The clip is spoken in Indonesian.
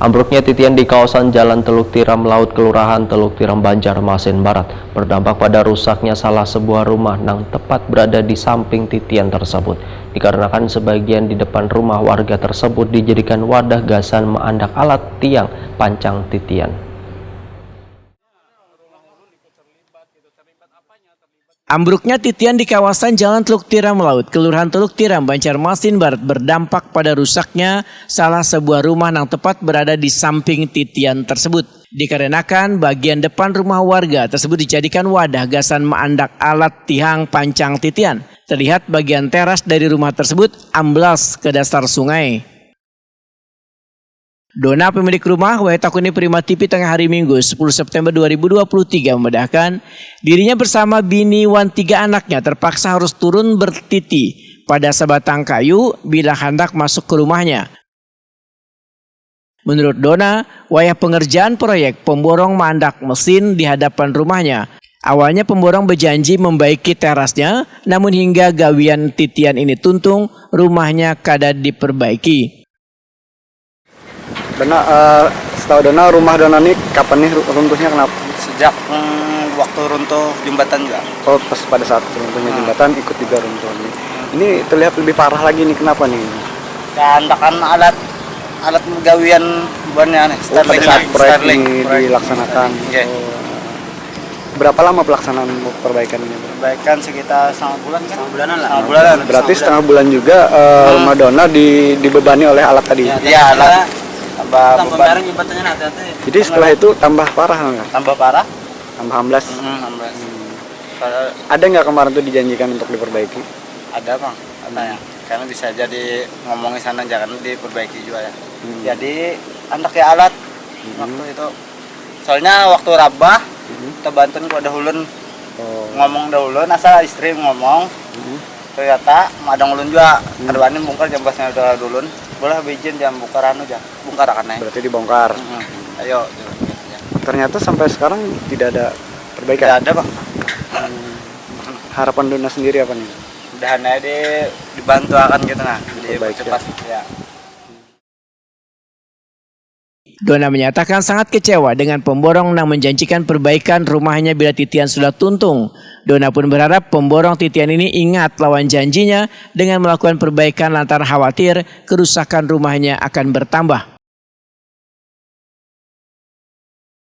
Ambruknya titian di kawasan Jalan Teluk Tiram Laut, Kelurahan Teluk Tiram, Banjarmasin Barat berdampak pada rusaknya salah sebuah rumah yang tepat berada di samping titian tersebut. Dikarenakan sebagian di depan rumah warga tersebut dijadikan wadah gasan menandak alat tiang pancang titian. Ambruknya titian di kawasan Jalan Teluk Tiram Laut, Kelurahan Teluk Tiram, Banjarmasin Barat berdampak pada rusaknya salah sebuah rumah yang tepat berada di samping titian tersebut. Dikarenakan bagian depan rumah warga tersebut dijadikan wadah gasan menandak alat tiang pancang titian. Terlihat bagian teras dari rumah tersebut amblas ke dasar sungai. Dona, pemilik rumah Waitakuni Prima TV tengah hari Minggu 10 September 2023 membedakan dirinya bersama bini wan 3 anaknya terpaksa harus turun bertiti pada sebatang kayu bila hendak masuk ke rumahnya. Menurut Dona, wayah pengerjaan proyek pemborong mandak mesin di hadapan rumahnya. Awalnya pemborong berjanji membaiki terasnya, namun hingga gawian titian ini tuntung, rumahnya kada diperbaiki. Dona, setahu Dona, rumah Dona ini kapan nih runtuhnya, kenapa? Sejak waktu runtuh jembatan juga. Oh, pas pada saat runtuhnya jembatan ikut juga runtuh ini. Ini terlihat lebih parah lagi nih, kenapa nih? Keandakan alat gawian bannya nih. Pada saat proyek ini dilaksanakan. Yeah. Berapa lama pelaksanaan perbaikan ini? Perbaikan sekitar setengah bulan kan? Setengah bulanan lah. Setengah bulanan. Berarti setengah bulan juga rumah Dona dibebani oleh alat tadi? Iya, alat. Tambah bareng jembatannya hati-hati. Jadi setelah itu tambah parah nggak? Tambah parah? Tambah amblas? Amblas. Ada nggak kemarin tuh dijanjikan untuk diperbaiki? Ada bang, ada ya. Karena bisa jadi ngomongin sana jangan diperbaiki juga ya. Jadi anaknya alat waktu itu. Soalnya waktu rabah kita bantuin ku dahulun ngomong dahulun, asal istri ngomong. Ternyata ada ngulun juga, ada bongkar jambasnya udah dulun. Boleh bijin jam bongkar bongkar akan naik. Berarti dibongkar. Ayo. Ternyata sampai sekarang tidak ada perbaikan. Tidak ada bang. Harapan Dona sendiri apa nih? Mudahan aja dibantu akan gitu nah. Dipercepat ya. Dona menyatakan sangat kecewa dengan pemborong yang menjanjikan perbaikan rumahnya bila titian sudah tuntung. Dona pun berharap pemborong titian ini ingat lawan janjinya dengan melakukan perbaikan lantaran khawatir kerusakan rumahnya akan bertambah.